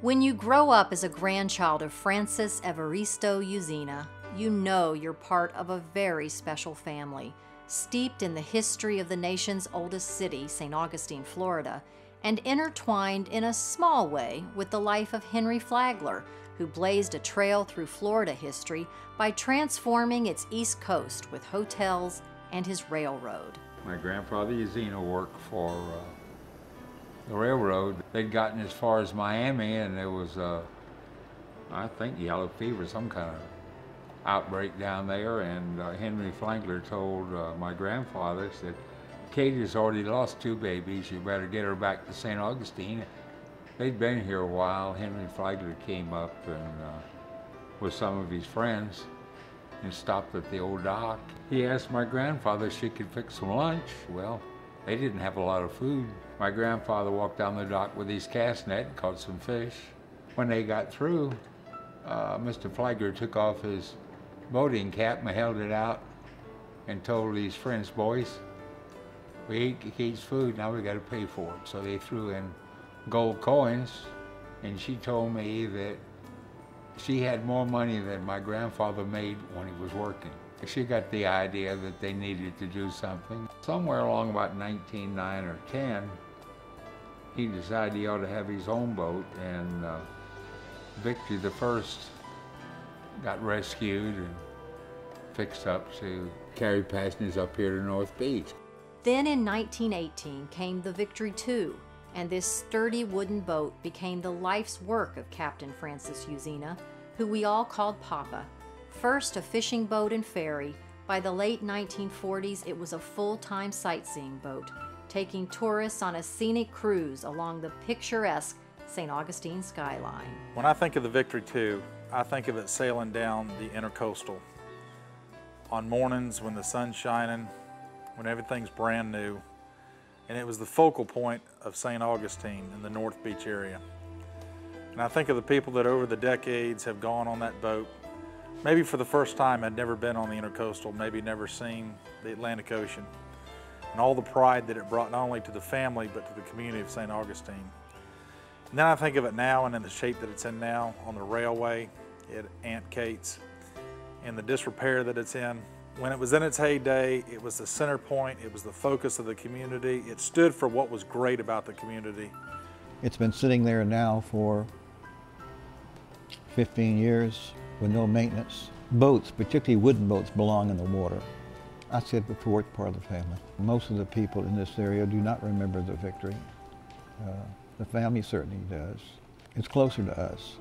When you grow up as a grandchild of Francis Evaristo Usina, you know you're part of a very special family, steeped in the history of the nation's oldest city, St. Augustine, Florida, and intertwined in a small way with the life of Henry Flagler, who blazed a trail through Florida history by transforming its east coast with hotels and his railroad. My grandfather Usina worked for the railroad. They'd gotten as far as Miami, and there was, I think, yellow fever, some kind of outbreak down there, and Henry Flagler told my grandfather, said, Katie's already lost 2 babies, you better get her back to St. Augustine. They'd been here a while. Henry Flagler came up and with some of his friends and stopped at the old dock. He asked my grandfather if she could fix some lunch. Well, they didn't have a lot of food. My grandfather walked down the dock with his cast net and caught some fish. When they got through, Mr. Flagler took off his boating cap and held it out and told his friends, boys, we ate Kate's food, now we got to pay for it. So they threw in gold coins, and she told me that she had more money than my grandfather made when he was working. She got the idea that they needed to do something. Somewhere along about 1909 or 10, he decided he ought to have his own boat, and Victory the First got rescued and fixed up to carry passengers up here to North Beach. Then in 1918 came the Victory II, and this sturdy wooden boat became the life's work of Captain Francis Usina, who we all called Papa. First a fishing boat and ferry, by the late 1940s it was a full-time sightseeing boat, taking tourists on a scenic cruise along the picturesque St. Augustine skyline. When I think of the Victory II, I think of it sailing down the intercoastal on mornings when the sun's shining, when everything's brand new, and it was the focal point of St. Augustine in the North Beach area. And I think of the people that over the decades have gone on that boat, maybe for the first time had never been on the intercoastal, maybe never seen the Atlantic Ocean, and all the pride that it brought not only to the family but to the community of St. Augustine. And then I think of it now and in the shape that it's in now on the railway at Aunt Kate's and the disrepair that it's in. When it was in its heyday, it was the center point, it was the focus of the community. It stood for what was great about the community. It's been sitting there now for 15 years with no maintenance. Boats, particularly wooden boats, belong in the water. I said before, it's part of the family. Most of the people in this area do not remember the Victory. The family certainly does. It's closer to us.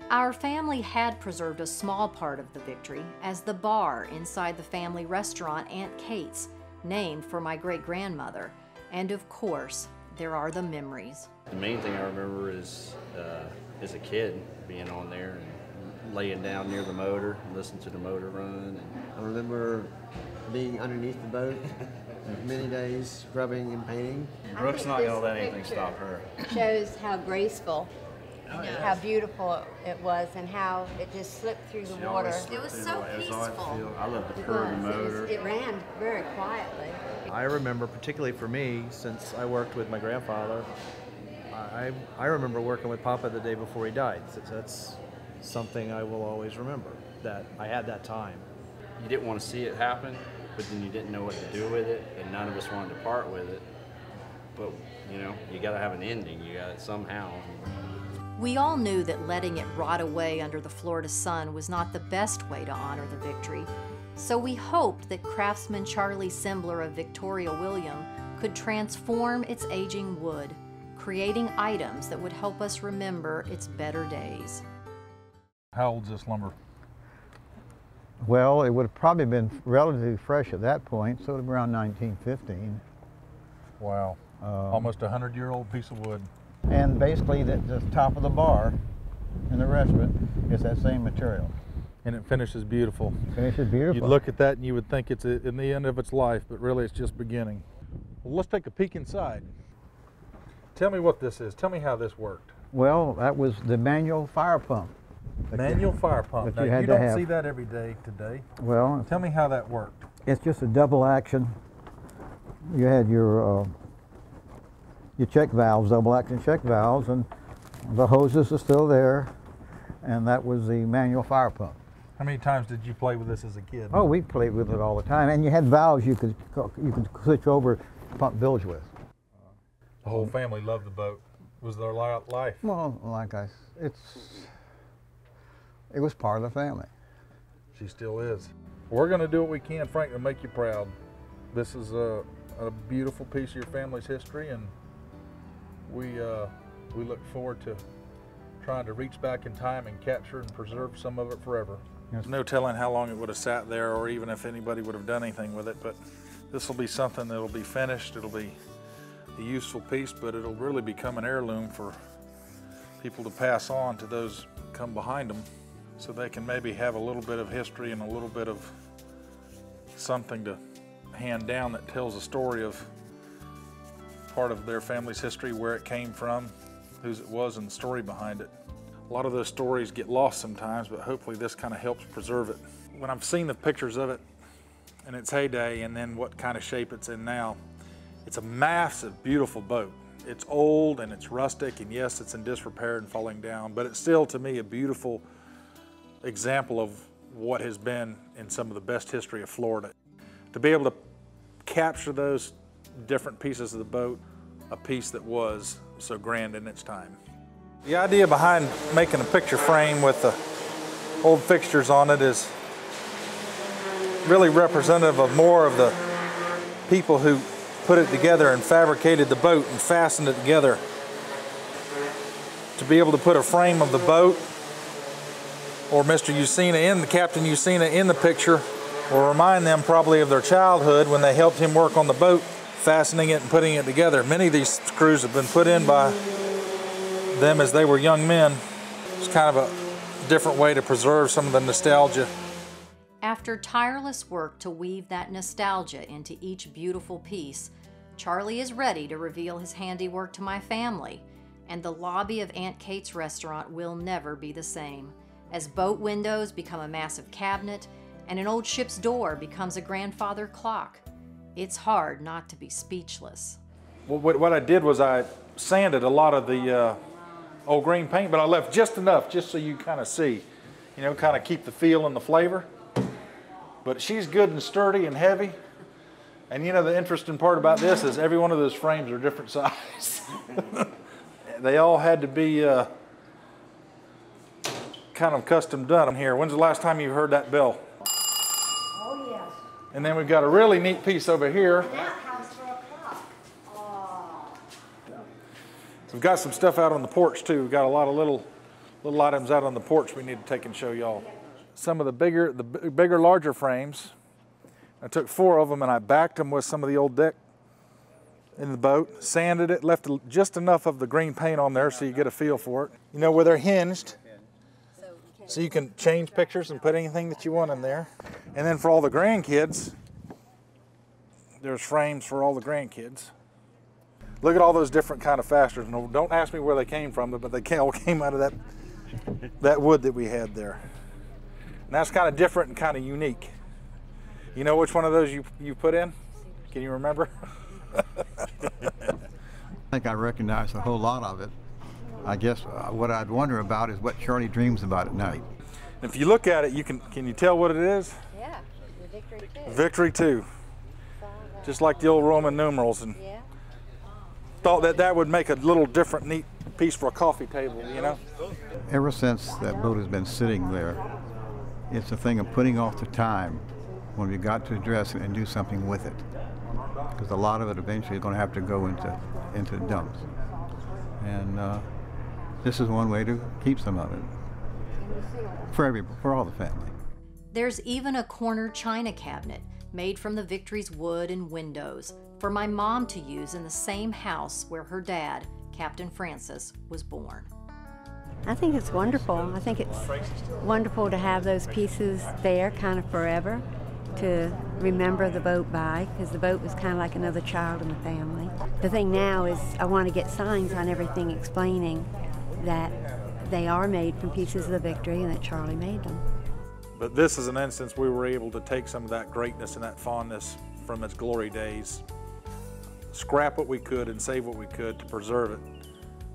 Our family had preserved a small part of the Victory as the bar inside the family restaurant Aunt Kate's, named for my great-grandmother. And of course, there are the memories. The main thing I remember is, as a kid, being on there and laying down near the motor and listening to the motor run. I remember being underneath the boat many days, rubbing and painting. Brooke's not going to let anything stop her. Shows how graceful, how beautiful it was, and how it just slipped through the water. It was so peaceful. I love the purr of the motor. It ran very quietly. I remember, particularly for me, since I worked with my grandfather, I remember working with Papa the day before he died. That's something I will always remember, that I had that time. You didn't want to see it happen, but then you didn't know what to do with it, and none of us wanted to part with it. But, you know, you got to have an ending. You got it somehow. We all knew that letting it rot away under the Florida sun was not the best way to honor the Victory, so we hoped that craftsman Charlie Sembler of Victoria could transform its aging wood, creating items that would help us remember its better days. How old's this lumber? Well, it would have probably been relatively fresh at that point, so it was around 1915. Wow, almost a 100-year-old piece of wood. And basically the top of the bar in the restaurant is that same material. And it finishes beautiful. It finishes beautiful. You'd look at that and you would think it's in the end of its life, but really it's just beginning. Well, let's take a peek inside. Tell me what this is. Tell me how this worked. Well, that was the manual fire pump. Manual fire pump. Now, you don't see that every day today. Well, tell me how that worked. It's just a double action. You had your check valves, double action check valves, and The hoses are still there, and that was the manual fire pump. How many times did you play with this as a kid? Oh, we played with it all the time, and you had valves you could switch over to pump bilge with. The whole family loved the boat. Was their life? Well, like it was part of the family. She still is. We're going to do what we can, Frank, to make you proud. This is a beautiful piece of your family's history, and we look forward to trying to reach back in time and capture and preserve some of it forever. There's no telling how long it would have sat there, or even if anybody would have done anything with it, but this will be something that will be finished. It'll be a useful piece, but it'll really become an heirloom for people to pass on to those who come behind them, so they can maybe have a little bit of history and a little bit of something to hand down that tells a story of part of their family's history, where it came from, whose it was, and the story behind it. A lot of those stories get lost sometimes, but hopefully this kind of helps preserve it. When I've seen the pictures of it in its heyday and then what kind of shape it's in now, it's a massive, beautiful boat. It's old and it's rustic, and yes, it's in disrepair and falling down, but it's still, to me, a beautiful example of what has been in some of the best history of Florida. To be able to capture those different pieces of the boat, a piece that was so grand in its time. The idea behind making a picture frame with the old fixtures on it is really representative of more of the people who put it together and fabricated the boat and fastened it together. To be able to put a frame of the boat, or Mr. Usina, the Captain Usina in the picture, will remind them probably of their childhood when they helped him work on the boat, fastening it and putting it together. Many of these screws have been put in by them as they were young men. It's kind of a different way to preserve some of the nostalgia. After tireless work to weave that nostalgia into each beautiful piece, Charlie is ready to reveal his handiwork to my family, and the lobby of Aunt Kate's restaurant will never be the same, as boat windows become a massive cabinet and an old ship's door becomes a grandfather clock. It's hard not to be speechless. Well, what I did was I sanded a lot of the old green paint, but I left just enough, just so you kind of see, you know, kind of keep the feel and the flavor. But she's good and sturdy and heavy. And you know, the interesting part about this is every one of those frames are different size. They all had to be kind of custom done here. When's the last time you heard that bell? Oh, yes. And then we've got a really neat piece over here. That comes for a clock. Oh. We've got some stuff out on the porch too. We've got a lot of little items out on the porch we need to take and show y'all. Some of the bigger, larger frames. I took 4 of them and I backed them with some of the old deck in the boat, sanded it, left just enough of the green paint on there so you get a feel for it. You know, where they're hinged, so you can change pictures and put anything that you want in there. And then for all the grandkids, there's frames for all the grandkids. Look at all those different kind of fasteners. No, don't ask me where they came from, but they all came out of that wood that we had there. And that's kind of different and kind of unique. You know which one of those you put in? Can you remember? I think I recognize a whole lot of it. I guess what I'd wonder about is what Charlie dreams about at night. If you look at it, can you tell what it is? Yeah, the Victory 2. Victory 2. Just like the old Roman numerals. And Yeah. thought that would make a little different, neat piece for a coffee table, you know? Ever since that boat has been sitting there, it's a thing of putting off the time when we got to address it and do something with it. Because a lot of it eventually is going to have to go into dumps. And this is one way to keep some of it for all the family. There's even a corner china cabinet made from the Victory's wood and windows for my mom to use in the same house where her dad, Captain Francis, was born. I think it's wonderful. I think it's wonderful to have those pieces there kind of forever to remember the boat by, because the boat was kind of like another child in the family. The thing now is I want to get signs on everything explaining that they are made from pieces of the Victory and that Charlie made them. But this is an instance we were able to take some of that greatness and that fondness from its glory days, scrap what we could and save what we could to preserve it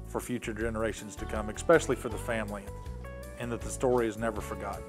for future generations to come, especially for the family, and that the story is never forgotten.